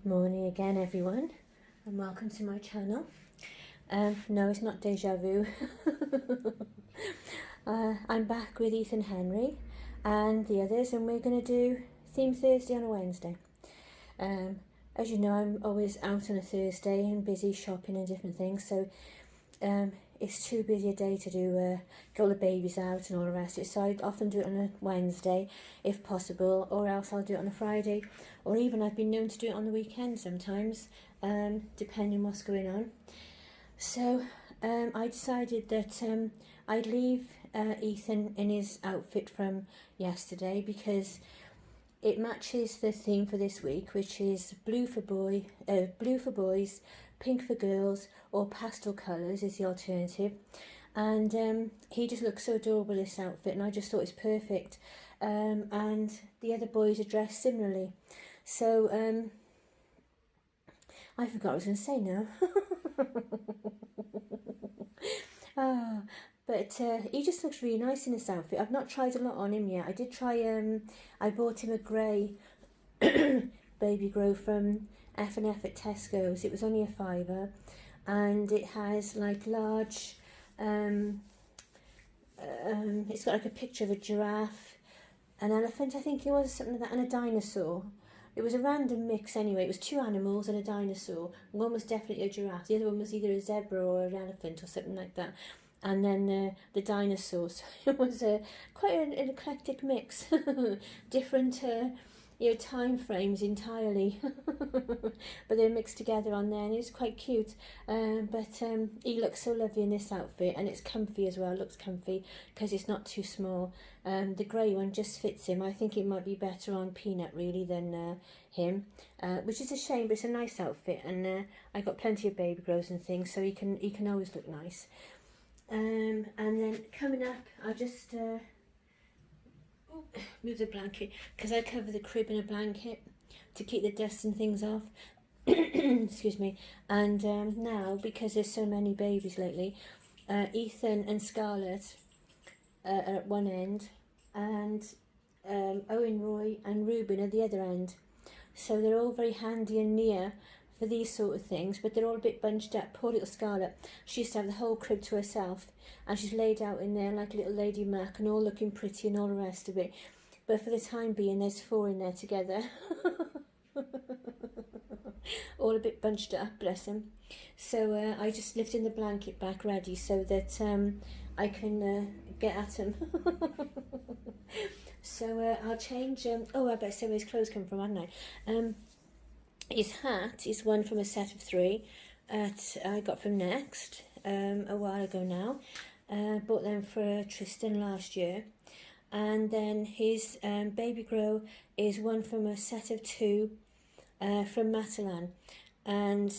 Morning again, everyone, and welcome to my channel. No, it's not deja vu. I'm back with Ethan Henry and the others, and we're going to do Theme Thursday on a Wednesday. As you know, I'm always out on a Thursday and busy shopping and different things, so it's too busy a day to do get all the babies out and all the rest of it, so I often do it on a Wednesday if possible, or else I'll do it on a Friday, or even I've been known to do it on the weekend sometimes, depending what's going on. So I decided that I'd leave Ethan in his outfit from yesterday because it matches the theme for this week, which is blue for boys, pink for girls, or pastel colours is the alternative. And he just looks so adorable in this outfit, and I just thought it's perfect. And the other boys are dressed similarly. So I forgot what I was going to say now. But he just looks really nice in this outfit. I've not tried a lot on him yet. I did try, I bought him a grey baby grow from F&F at Tesco's. It was only a £5, and it has like large, it's got like a picture of a giraffe, an elephant, I think it was, something like that, and a dinosaur. It was a random mix anyway. It was two animals and a dinosaur. One was definitely a giraffe. The other one was either a zebra or an elephant or something like that. And then the dinosaur. So it was quite an eclectic mix. Different time frames entirely. But they're mixed together on there, and it's quite cute. But he looks so lovely in this outfit, and it's comfy as well. It looks comfy because it's not too small. The grey one just fits him. I think it might be better on Peanut really than him, which is a shame, but it's a nice outfit, and I got plenty of baby grows and things, so he can always look nice. And then coming up, I'll just move the blanket because I cover the crib in a blanket to keep the dust and things off. Excuse me. And now, because there's so many babies lately, Ethan and Scarlett are at one end, and Owen Roy and Reuben at the other end. So they're all very handy and near for these sort of things, but they're all a bit bunched up. Poor little Scarlett, she used to have the whole crib to herself, and she's laid out in there like a little Lady Mac and all looking pretty and all the rest of it. But for the time being, there's four in there together. All a bit bunched up, bless them. So I just lifted the blanket back ready so that I can get at them. So I'll change. I better say where his clothes come from, hadn't I? His hat is one from a set of 3 I got from Next a while ago now. Bought them for Trystan last year. And then his baby grow is one from a set of 2 from Matalan. And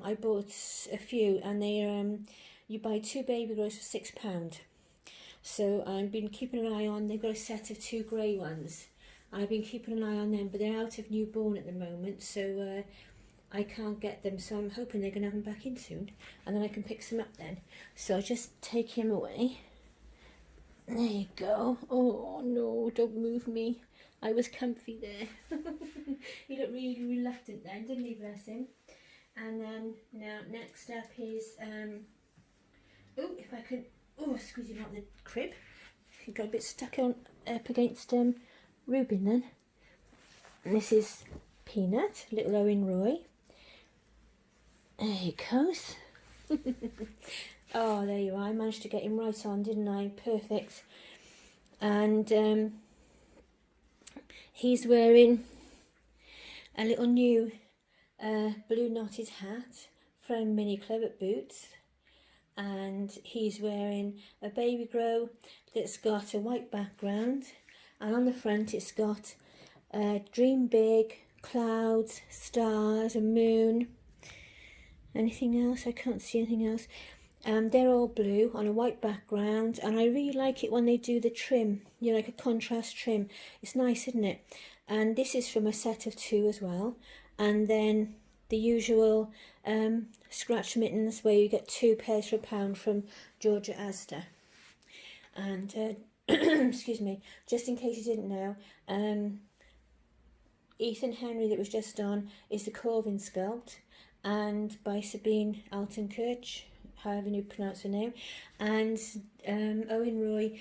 I bought a few, and they you buy 2 baby grows for £6. So I've been keeping an eye on. They've got a set of 2 grey ones. I've been keeping an eye on them, but they're out of newborn at the moment, so I can't get them. So I'm hoping they're going to have them back in soon, and then I can pick some up then. So I'll just take him away. There you go. Oh no, don't move me. I was comfy there. He looked really reluctant then, didn't he, bless him? And then now next up is if I can squeeze him out of the crib. He got a bit stuck on up against Reuben then. And this is Peanut, little Owen Roy. There he goes. Oh, there you are. I managed to get him right on, didn't I? Perfect. And he's wearing a little new blue knotted hat from Mini Club at Boots. And he's wearing a baby grow that's got a white background, and on the front it's got dream big, clouds, stars, a moon. Anything else? I can't see anything else. They're all blue on a white background, and I really like it when they do the trim, like a contrast trim. It's nice, isn't it? And this is from a set of 2 as well. And then the usual scratch mittens where you get 2 pairs for £1 from Georgia Asda. And excuse me, just in case you didn't know, Ethan Henry that was just on is the Corvin Sculpt, and by Sabine Altenkirch, however you pronounce her name, and Owen Roy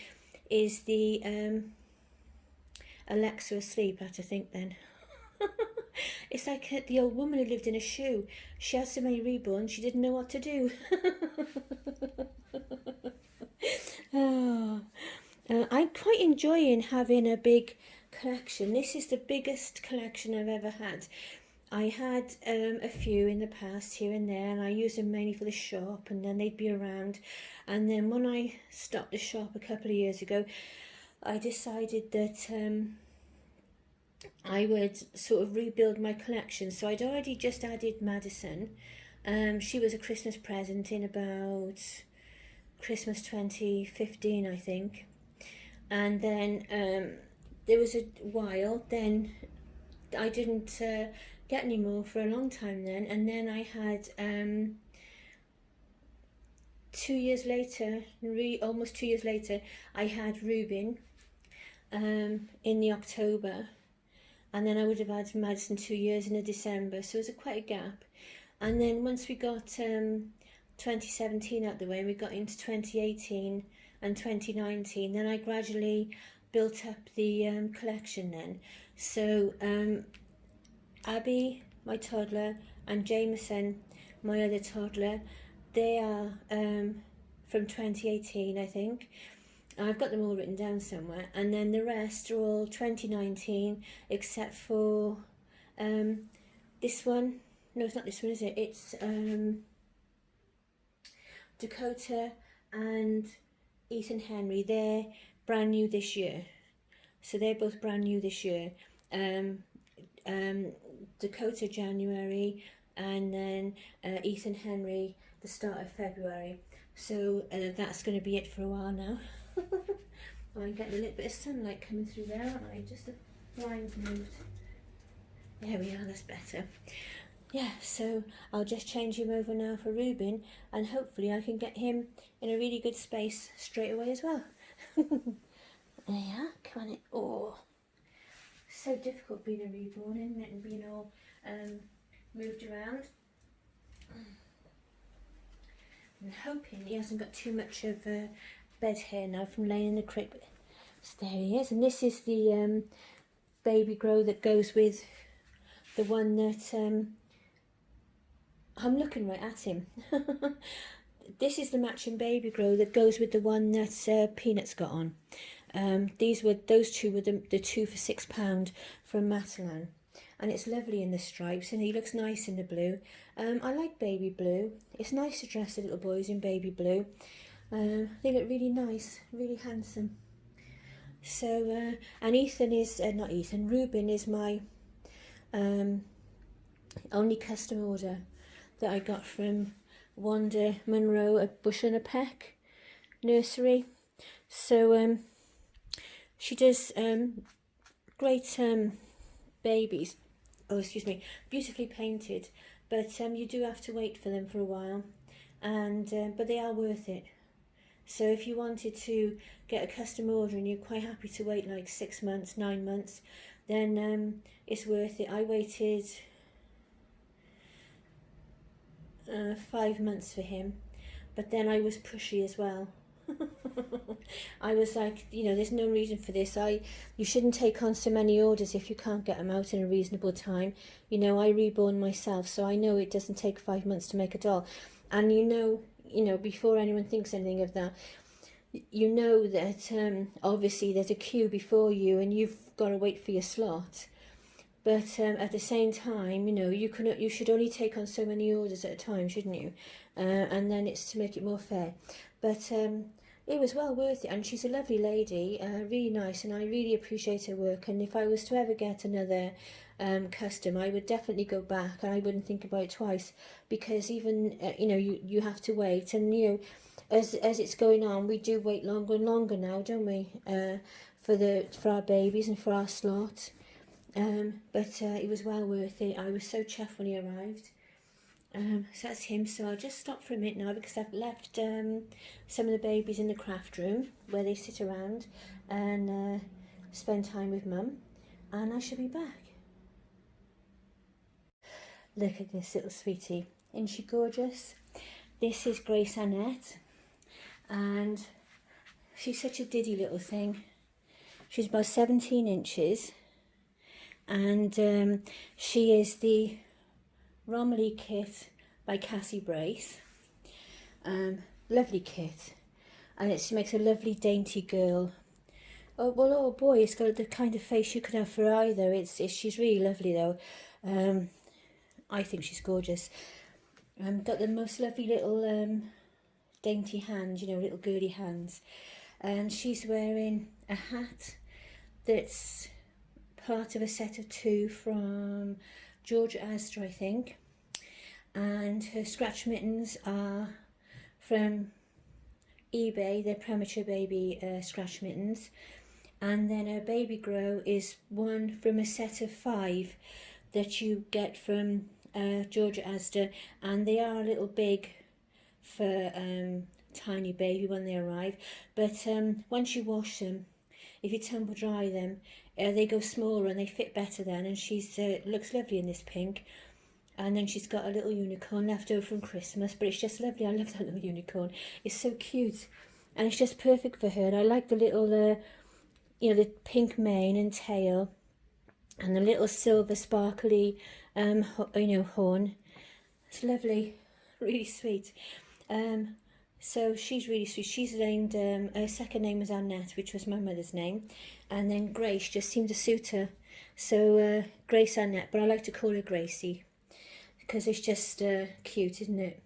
is the Alexa asleep at, I think then. It's like the old woman who lived in a shoe. She had so many reborns, she didn't know what to do. Oh, I'm quite enjoying having a big collection. This is the biggest collection I've ever had. I had a few in the past here and there, and I used them mainly for the shop, and then they'd be around. And then when I stopped the shop a couple of years ago, I decided that I would sort of rebuild my collection. So I'd already just added Madison. She was a Christmas present in about Christmas 2015, I think. And then there was a while, then I didn't get any more for a long time then. And then I had 2 years later, almost 2 years later, I had Reuben in the October. And then I would have had Madison 2 years in the December, so it was quite a gap. And then once we got 2017 out the way, and we got into 2018 and 2019, then I gradually built up the collection then. So Abbie, my toddler, and Jameson, my other toddler, they are from 2018, I think. I've got them all written down somewhere, and then the rest are all 2019, except for this one. No, it's not this one, is it? It's Dakota and Ethan Henry. They're brand new this year, so they're both brand new this year. Dakota January, and then Ethan Henry the start of February. So that's going to be it for a while now. I'm getting a little bit of sunlight coming through there, aren't I? Just the blinds moved. There we are, that's better. Yeah, so I'll just change him over now for Reuben, and hopefully I can get him in a really good space straight away as well. There you are, come on in. Oh, so difficult being a reborn, isn't it, and being all moved around. I'm hoping he hasn't got too much of bed hair now from laying in the crib. So there he is, and this is the baby grow that goes with the one that I'm looking right at him. This is the matching baby grow that goes with the one that Peanut's got on. Those two were the two for £6 from Matalan, and it's lovely in the stripes, and he looks nice in the blue. I like baby blue. It's nice to dress the little boys in baby blue. They look really nice, really handsome. So, and Ethan is, not Ethan, Reuben is my only custom order that I got from Wanda Monroe at Bush and a Peck nursery. So, she does great babies, beautifully painted, but you do have to wait for them for a while, and but they are worth it. So if you wanted to get a custom order and you're quite happy to wait like 6 months, 9 months, then it's worth it. I waited 5 months for him, but then I was pushy as well. I was like, there's no reason for this. You shouldn't take on so many orders if you can't get them out in a reasonable time. I reborn myself, so I know it doesn't take 5 months to make a doll. And before anyone thinks anything of that, that obviously there's a queue before you and you've got to wait for your slot. But at the same time, you should only take on so many orders at a time, shouldn't you? And then it's to make it more fair. But it was well worth it, and she's a lovely lady, really nice, and I really appreciate her work. And if I was to ever get another custom, I would definitely go back, and I wouldn't think about it twice, because even you have to wait, and as it's going on, we do wait longer and longer now, don't we? For our babies and for our slot. But it was well worth it. I was so chuffed when he arrived. So that's him. So I'll just stop for a minute now, because I've left some of the babies in the craft room where they sit around and spend time with Mum, and I shall be back. Look at this little sweetie. Isn't she gorgeous? This is Grace Annette, and she's such a diddy little thing. She's about 17 inches, and she is the Romilly kit by Cassie Brace. Lovely kit, and she makes a lovely dainty girl. Oh well, oh boy, it's got the kind of face you could have for either. She's really lovely though. I think she's gorgeous. Got the most lovely little dainty hands, you know, little girly hands, and she's wearing a hat that's part of a set of 2 from Georgia Astor, I think, and her scratch mittens are from eBay. They're premature baby scratch mittens, and then her baby grow is one from a set of 5 that you get from Georgia Astor, and they are a little big for tiny baby when they arrive, but once you wash them, if you tumble dry them, they go smaller and they fit better then. And she's looks lovely in this pink, and then she's got a little unicorn left over from Christmas, but it's just lovely. I love that little unicorn. It's so cute, and it's just perfect for her. And I like the little you know, the pink mane and tail, and the little silver sparkly you know, horn. It's lovely, really sweet. So she's really sweet. She's named, her second name was Annette, which was my mother's name, and then Grace just seemed to suit her. So Grace Annette, but I like to call her Gracie because it's just cute, isn't it?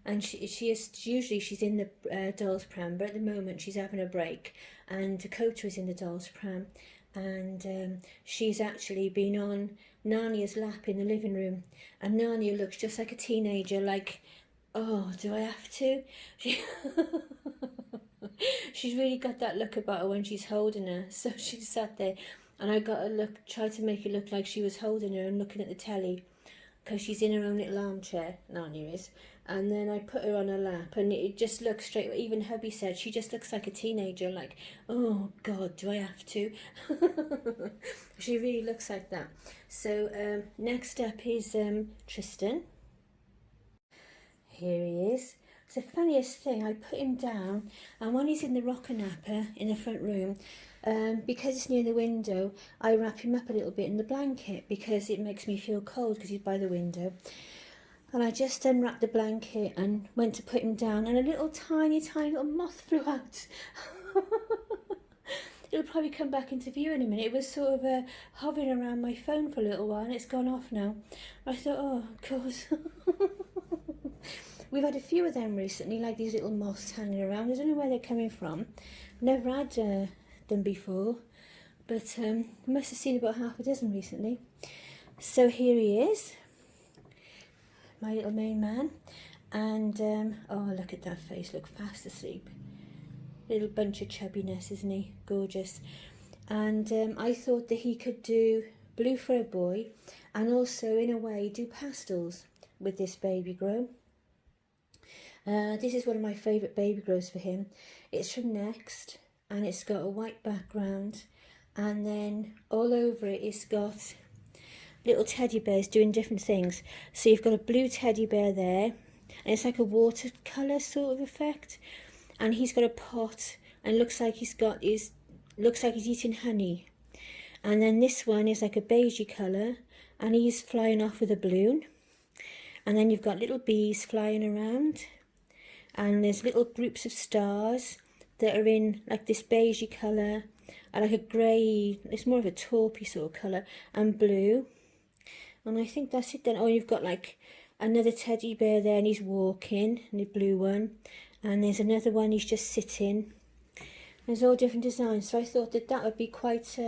And she is usually, she's in the doll's pram, but at the moment she's having a break, and Dakota is in the doll's pram, and she's actually been on Narnia's lap in the living room, and Narnia looks just like a teenager, like, oh, do I have to? She's really got that look about her when she's holding her. So she sat there, and I got to try to make it look like she was holding her and looking at the telly, because she's in her own little armchair, Narnia is. And then I put her on her lap, and it just looks straight. Even hubby said she just looks like a teenager, like, oh God, do I have to? She really looks like that. So next up is Trystan. Here he is. It's the funniest thing. I put him down, and when he's in the rocker napper in the front room, because it's near the window, I wrap him up a little bit in the blanket because it makes me feel cold because he's by the window. And I just unwrapped the blanket and went to put him down, and a little tiny little moth flew out. It'll probably come back into view in a minute. It was sort of hovering around my phone for a little while, and it's gone off now. I thought, oh, of course. We've had a few of them recently, like these little moths hanging around. I don't know where they're coming from. Never had them before, but must have seen about half a dozen recently. So here he is, my little main man, and oh, look at that face, look, fast asleep. Little bunch of chubbiness, isn't he? Gorgeous. And I thought that he could do blue for a boy, and also in a way do pastels with this baby grow. This is one of my favourite baby grows for him. It's from Next, and it's got a white background, and then all over it it's got little teddy bears doing different things. So you've got a blue teddy bear there, and it's like a watercolour sort of effect, and he's got a pot, and it looks like he's eating honey. And then this one is like a beigey colour, and he's flying off with a balloon. And then you've got little bees flying around, and there's little groups of stars that are in like this beigey colour, and like a grey, it's more of a taupey sort of colour, and blue. And I think that's it then. Oh, you've got like another teddy bear there, and he's walking, and the blue one. And there's another one, he's just sitting. There's all different designs, so I thought that would be quite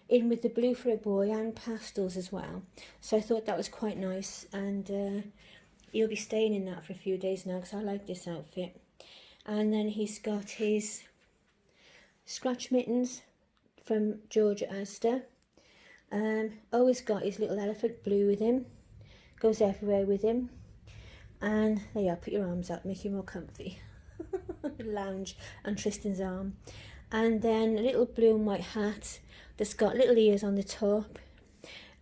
in with the blue for a boy and pastels as well. So I thought that was quite nice, and he'll be staying in that for a few days now because I like this outfit. And then he's got his scratch mittens from Georgia Astor. Always got his little elephant blue with him, goes everywhere with him. And there you are, put your arms up, make you more comfy. Lounge on Trystan's arm. And then a little blue and white hat that's got little ears on the top,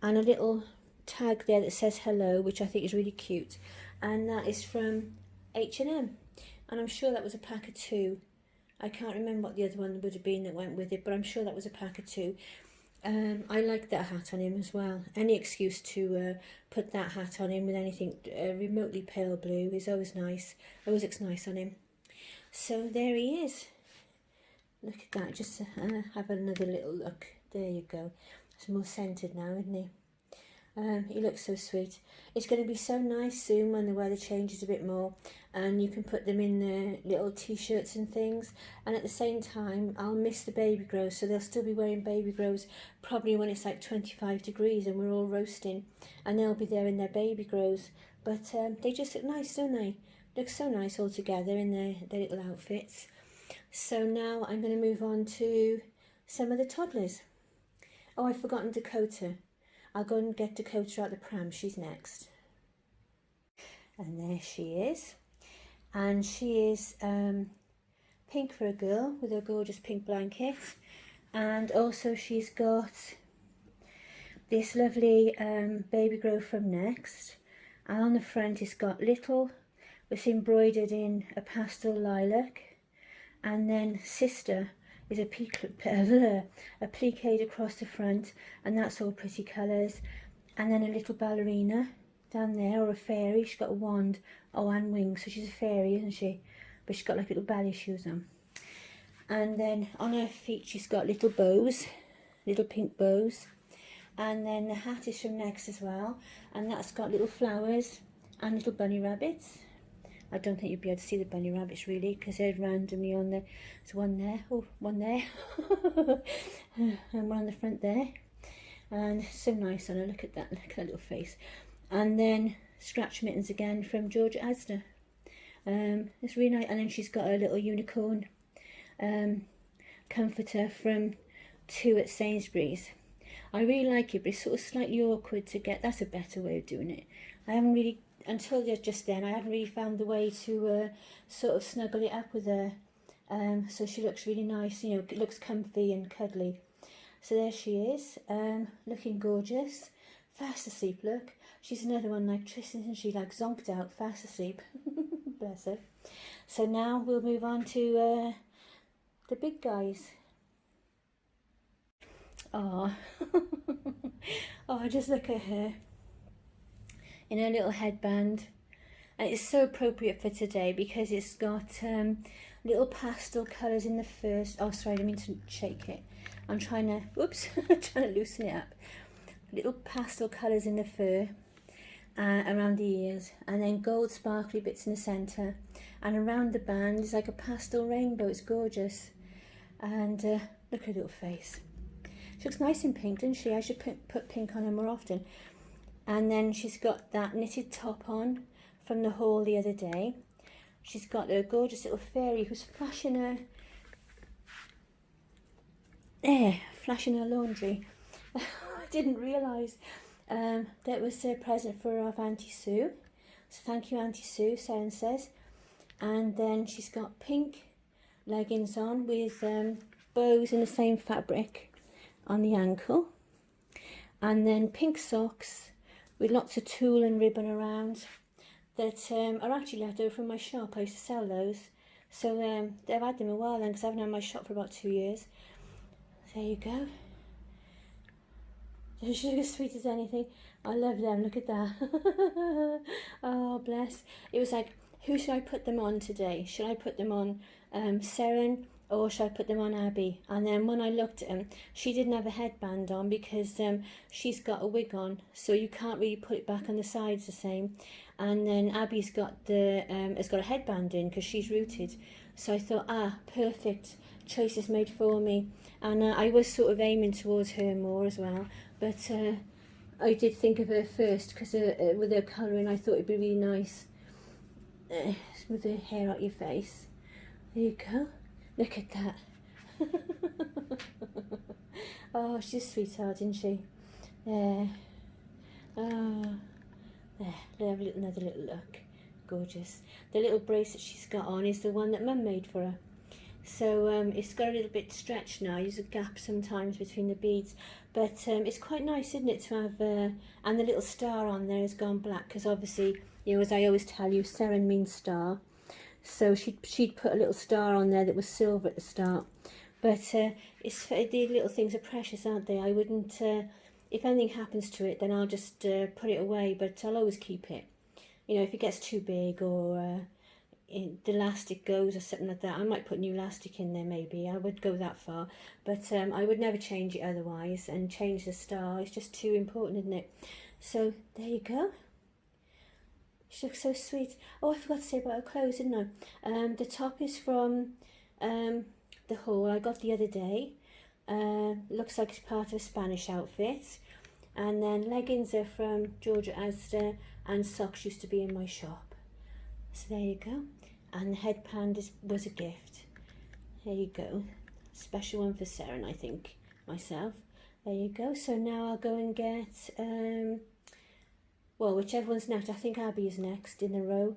and a little tag there that says hello, which I think is really cute, and that is from H&M, and I'm sure that was a pack of 2. I can't remember what the other one would have been that went with it, but I'm sure that was a pack of 2. I like that hat on him as well. Any excuse to put that hat on him with anything remotely pale blue is always nice. Always looks nice on him. So there he is. Look at that. Just have another little look. There you go. It's more scented now, isn't he? He looks so sweet. It's going to be so nice soon when the weather changes a bit more, and you can put them in the little t-shirts and things, and at the same time I'll miss the baby grows, so they'll still be wearing baby grows probably when it's like 25 degrees and we're all roasting, and they'll be there in their baby grows, but they just look nice, don't they? Look so nice all together in their little outfits. So now I'm going to move on to some of the toddlers. Oh, I've forgotten Dakota. I'll go and get Dakota out the pram. She's next. And there she is. And she is pink for a girl with her gorgeous pink blanket. And also she's got this lovely baby grow from Next. And on the front it's got little, it's embroidered in a pastel lilac. And then Sister is a pliqué across the front, and that's all pretty colours. And then a little ballerina down there, or a fairy. She's got a wand, and wings, so she's a fairy, isn't she? But she's got like little ballet shoes on. And then on her feet she's got little bows, little pink bows. And then the hat is from Next as well, and that's got little flowers and little bunny rabbits. I don't think you'd be able to see the bunny rabbits really, because they're randomly on the, there's one there, one there, and one on the front there, and so nice on her. Look at that little face. And then scratch mittens again from Georgia Asda. It's really nice. And then she's got a little unicorn comforter from 2 at Sainsbury's. I really like it, but it's sort of slightly awkward to get. That's a better way of doing it. I haven't really, until just then, I hadn't really found the way to sort of snuggle it up with her. So she looks really nice, you know, it looks comfy and cuddly. So there she is, looking gorgeous. Fast asleep, look. She's another one like Trystan, isn't she? Like zonked out, fast asleep. Bless her. So now we'll move on to the big guys. Oh, oh, just look at her in her little headband. And it's so appropriate for today because it's got little pastel colours in the first. Oh, sorry, I didn't mean to shake it. I'm trying to, whoops, trying to loosen it up. Little pastel colours in the fur, around the ears, and then gold sparkly bits in the centre. And around the band is like a pastel rainbow. It's gorgeous. And look at her little face. She looks nice in pink, doesn't she? I should put pink on her more often. And then she's got that knitted top on from the haul the other day. She's got a gorgeous little fairy who's flashing her, flashing her laundry. I didn't realise that was a present for our Auntie Sue. So thank you, Auntie Sue, Seren says. And then she's got pink leggings on with bows in the same fabric on the ankle. And then pink socks with lots of tulle and ribbon around that are actually left over from my shop. I used to sell those. So they've had them a while then, because I haven't had my shop for about 2 years. There you go. She's as sweet as anything. I love them. Look at that. Oh, bless. It was like, who should I put them on today? Should I put them on Seren, or should I put them on Abbie? And then when I looked at them, she didn't have a headband on because she's got a wig on, so you can't really put it back on the sides the same. And then Abbie's got the has got a headband in because she's rooted. So I thought, perfect, choices made for me. And I was sort of aiming towards her more as well, but I did think of her first because with her colouring, I thought it'd be really nice. Smooth her hair out your face. There you go. Look at that. Oh, she's a sweetheart, isn't she? There. Oh, there. Have another little look. Gorgeous. The little bracelet she's got on is the one that Mum made for her. So it's got a little bit stretched now. There's a gap sometimes between the beads, but it's quite nice, isn't it, to have, and the little star on there has gone black, because obviously, you know, as I always tell you, Seren means star. So she'd put a little star on there that was silver at the start. But the little things are precious, aren't they? I wouldn't, if anything happens to it, then I'll just put it away, but I'll always keep it. You know, if it gets too big, or the elastic goes or something like that, I might put new elastic in there, maybe. I would go that far, but I would never change it otherwise, and change the star. It's just too important, isn't it? So there you go. She looks so sweet. Oh, I forgot to say about her clothes, didn't I? The top is from the haul I got the other day. Looks like it's part of a Spanish outfit. And then leggings are from Georgia Asda, and socks used to be in my shop. So there you go. And the headband was a gift. There you go. Special one for Seren, I think, myself. There you go. So now I'll go and get, well, whichever one's next. I think Abbie is next in the row.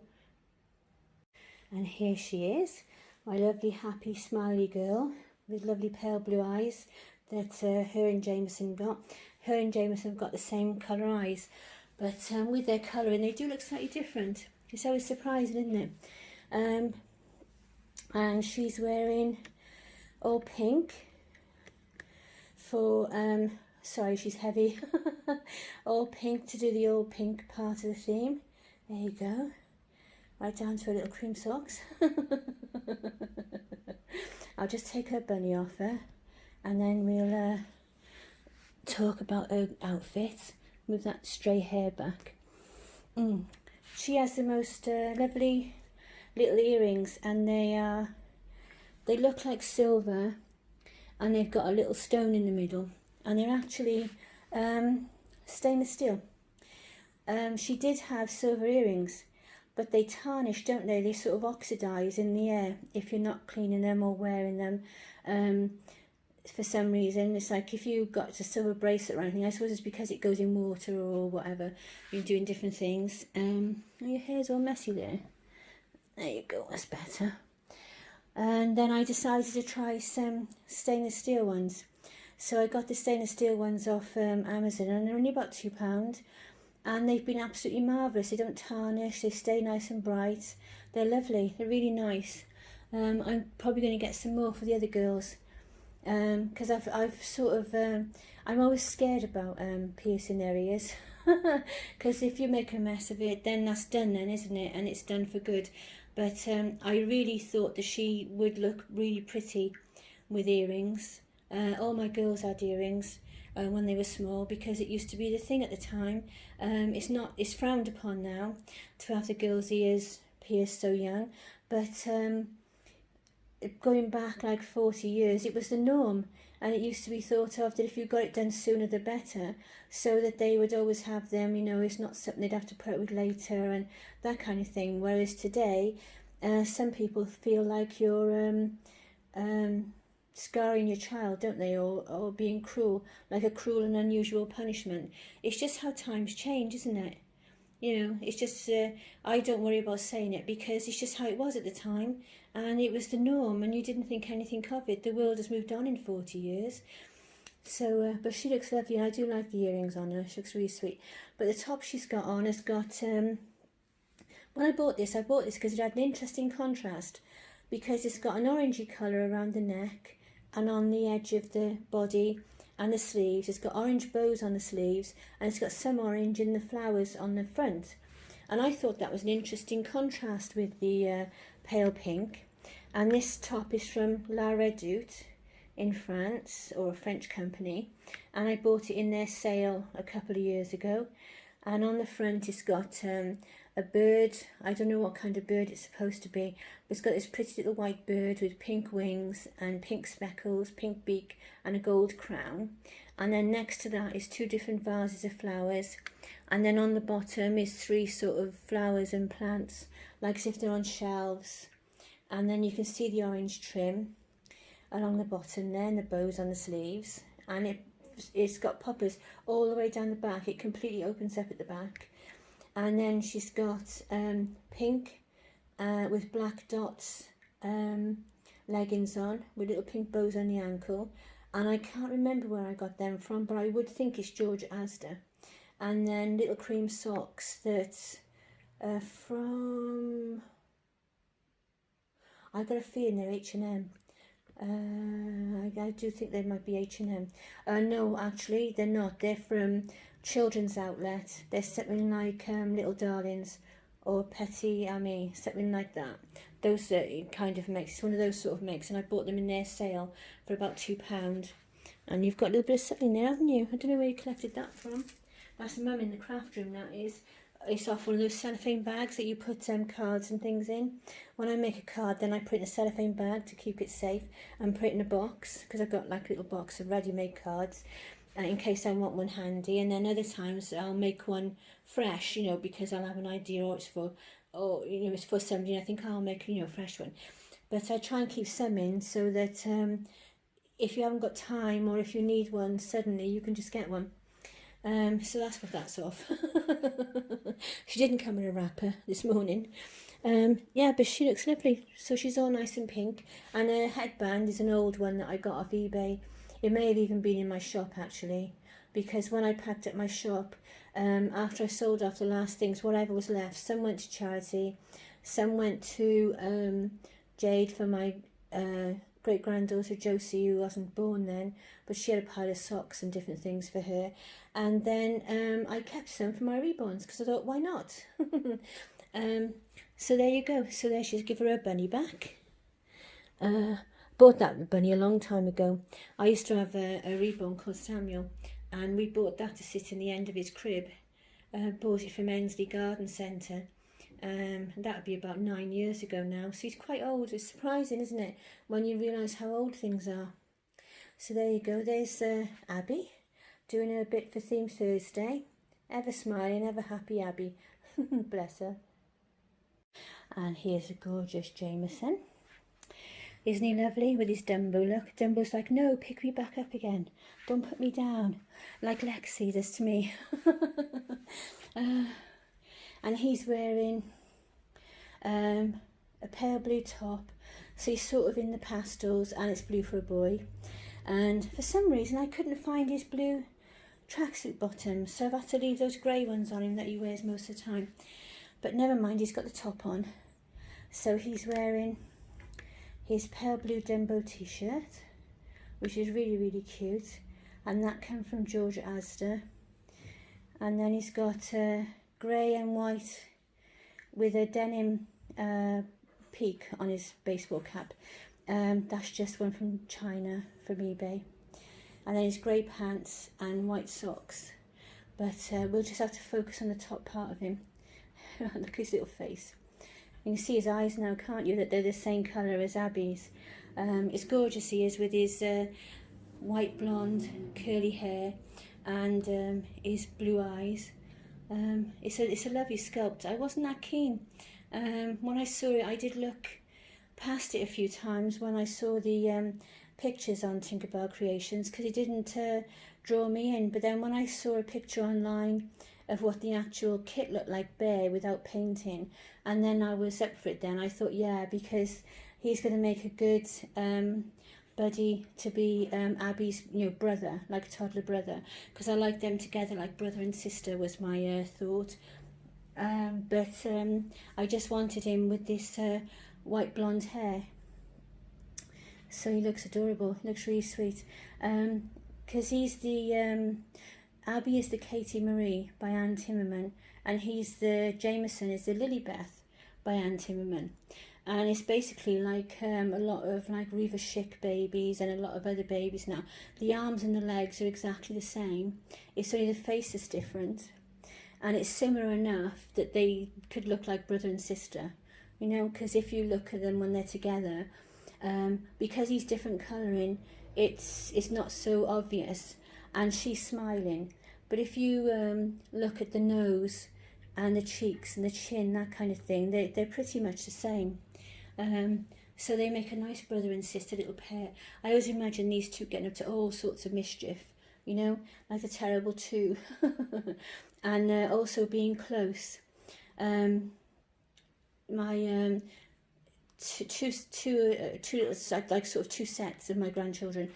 And here she is, my lovely, happy, smiley girl with lovely pale blue eyes that her and Jameson got. Her and Jameson have got the same colour eyes, but with their colouring, they do look slightly different. It's always surprising, isn't it? And she's wearing all pink for, sorry, she's heavy. All pink to do the all pink part of the theme. There you go. Right down to her little cream socks. I'll just take her bunny off her, and then we'll talk about her outfit. Move that stray hair back. She has the most lovely little earrings, and they look like silver, and they've got a little stone in the middle, and they're actually stainless steel. She did have silver earrings, but they tarnish, don't they? They sort of oxidise in the air if you're not cleaning them or wearing them. For some reason, it's like if you got a silver bracelet or anything, I suppose it's because it goes in water or whatever, you're doing different things. Your hair's all messy there. There you go, that's better. And then I decided to try some stainless steel ones. So I got the stainless steel ones off Amazon, and they're only about £2. And they've been absolutely marvellous. They don't tarnish, they stay nice and bright. They're lovely, they're really nice. I'm probably going to get some more for the other girls. Because I've sort of, I'm always scared about piercing their ears. Because if you make a mess of it, then that's done then, isn't it? And it's done for good. But I really thought that she would look really pretty with earrings. All my girls had earrings when they were small, because it used to be the thing at the time. It's frowned upon now to have the girls' ears pierced so young, but going back like 40 years, it was the norm, and it used to be thought of that if you got it done sooner the better, so that they would always have them, you know, it's not something they'd have to put up with later and that kind of thing. Whereas today, some people feel like you're scarring your child, don't they, or being cruel, like a cruel and unusual punishment. It's just how times change, isn't it? You know, it's just, I don't worry about saying it, because it's just how it was at the time, and it was the norm, and you didn't think anything of it. The world has moved on in 40 years. So, but she looks lovely, and I do like the earrings on her. She looks really sweet. But the top she's got on has got, when I bought this because it had an interesting contrast, because it's got an orangey colour around the neck and on the edge of the body and the sleeves. It's got orange bows on the sleeves, and it's got some orange in the flowers on the front. And I thought that was an interesting contrast with the pale pink. And this top is from La Redoute in France, or a French company, and I bought it in their sale a couple of years ago. And on the front it's got a bird. I don't know what kind of bird it's supposed to be, but it's got this pretty little white bird with pink wings and pink speckles, pink beak and a gold crown. And then next to that is two different vases of flowers, and then on the bottom is three sort of flowers and plants, like as if they're on shelves. And then you can see the orange trim along the bottom there, and the bows on the sleeves, and it's got poppers all the way down the back. It completely opens up at the back. And then she's got pink with black dots leggings on with little pink bows on the ankle, and I can't remember where I got them from, but I would think it's George Asda. And then little cream socks that from, I got a feeling they're H&M. I do think they might be H&M. No, actually, they're not. They're from Children's Outlet. They're something like Little Darlings or Petit Ami, something like that. Those kind of makes. It's one of those sort of makes, and I bought them in their sale for about £2. And you've got a little bit of something there, haven't you? I don't know where you collected that from. That's Mum in the craft room, that is. It's off one of those cellophane bags that you put cards and things in. When I make a card, then I put it in a cellophane bag to keep it safe and put it in a box, because I've got like a little box of ready-made cards in case I want one handy. And then other times I'll make one fresh, you know, because I'll have an idea, or it's for somebody, and I think I'll make, you know, a fresh one. But I try and keep some in so that if you haven't got time, or if you need one suddenly, you can just get one. So that's what that's of. She didn't come in a wrapper this morning. Yeah, but she looks lovely. So she's all nice and pink. And her headband is an old one that I got off eBay. It may have even been in my shop, actually. Because when I packed up my shop, after I sold off the last things, whatever was left, some went to charity, some went to Jade for my great-granddaughter Josie, who wasn't born then, but she had a pile of socks and different things for her. And then I kept some for my reborns, because I thought, why not? So there you go. So there she is. Give her bunny back. Bought that bunny a long time ago. I used to have a reborn called Samuel, and we bought that to sit in the end of his crib. Bought it from Ensley Garden Centre. That would be about 9 years ago now. So he's quite old. It's surprising, isn't it, when you realise how old things are. So there you go. There's Abbie doing her bit for Theme Thursday. Ever smiling, ever happy Abbie. Bless her. And here's a gorgeous Jameson. Isn't he lovely with his Dumbo look? Dumbo's like, no, pick me back up again. Don't put me down. Like Lexi does to me. And he's wearing a pale blue top. So he's sort of in the pastels, and it's blue for a boy. And for some reason I couldn't find his blue tracksuit bottoms, so I've had to leave those grey ones on him that he wears most of the time. But never mind, he's got the top on. So he's wearing his pale blue Dumbo t-shirt, which is really, really cute. And that came from George Asda. And then he's got grey and white with a denim peak on his baseball cap. That's just one from China, from eBay. And then his grey pants and white socks. But we'll just have to focus on the top part of him. Look at his little face. You can see his eyes now, can't you, that they're the same colour as Abbie's. It's gorgeous he is, with his white blonde curly hair and his blue eyes. It's a lovely sculpt. I wasn't that keen. When I saw it, I did look past it a few times when I saw the pictures on Tinkerbell Creations, because it didn't draw me in. But then when I saw a picture online of what the actual kit looked like bare without painting, and then I was up for it, then I thought, yeah, because he's going to make a good buddy to be Abbie's, you know, brother, like a toddler brother, because I like them together like brother and sister, was my thought. But I just wanted him with this white blonde hair. So he looks adorable, he looks really sweet. Because he's the Abbie is the Katie Marie by Anne Timmerman, and he's the Jameson is the Lilybeth by Anne Timmerman. And it's basically like a lot of like Reva Schick babies and a lot of other babies now. The arms and the legs are exactly the same. It's only the face is different. And it's similar enough that they could look like brother and sister. You know, because if you look at them when they're together, because he's different colouring, it's not so obvious. And she's smiling. But if you look at the nose and the cheeks and the chin, that kind of thing, they're pretty much the same. So they make a nice brother and sister little pair. I always imagine these two getting up to all sorts of mischief, you know, like the Terrible Two. And also being close. My two little, like sort of two sets of my grandchildren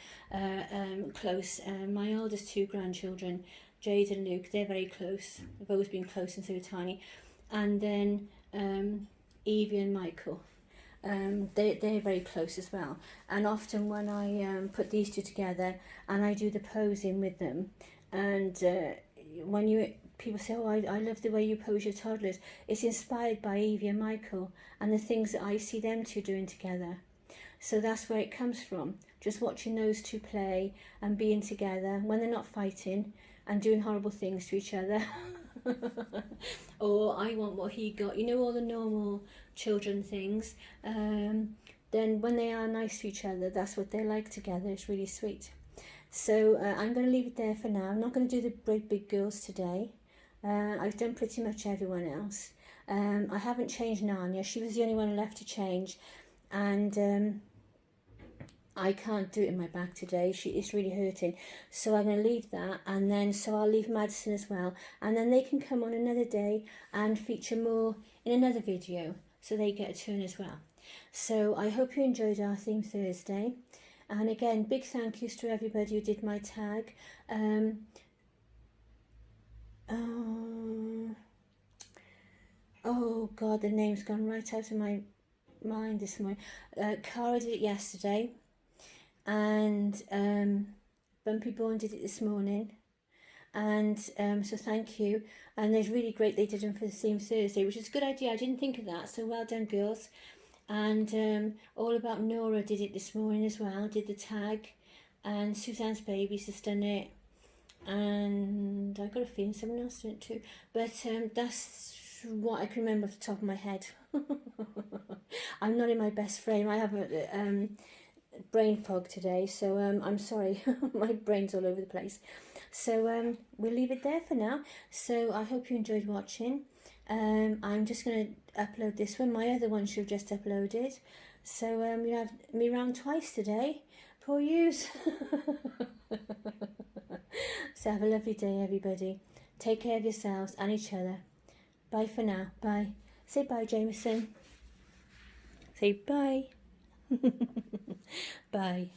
close. My oldest two grandchildren, Jade and Luke, they're very close. They've always been close since they were tiny. And then Evie and Michael. They're very close as well. And often when I put these two together and I do the posing with them, and when people say, oh, I love the way you pose your toddlers, it's inspired by Evie and Michael and the things that I see them two doing together. So that's where it comes from. Just watching those two play and being together when they're not fighting and doing horrible things to each other. Or I want what he got, you know, all the normal children things. Then when they are nice to each other, that's what they're like together. It's really sweet. So I'm going to leave it there for now. I'm not going to do the great big girls today. I've done pretty much everyone else. I haven't changed Narnia. She was the only one left to change, and I can't do it in my back today. It's really hurting. So I'm going to leave that, and then so I'll leave Madison as well, and then they can come on another day and feature more in another video, so they get a turn as well. So I hope you enjoyed our theme Thursday, and again, big thank yous to everybody who did my tag. Oh God, the name's gone right out of my mind this morning. Cara did it yesterday, and Bumpy Bourne did it this morning, and so thank you. And it's really great they did them for the theme Thursday, which is a good idea. I didn't think of that, so well done, girls. And All About Nora did it this morning as well, did the tag, and Suzanne's Babies has done it, and I got a feeling someone else did it too, but that's what I can remember off the top of my head. I'm not in my best frame. I have a brain fog today, so I'm sorry. My brain's all over the place. So we'll leave it there for now. So I hope you enjoyed watching. I'm just going to upload this one. My other one should have just uploaded. So you have me round twice today. Poor yous. So have a lovely day, everybody. Take care of yourselves and each other. Bye for now. Bye. Say bye, Jameson. Say bye. Bye.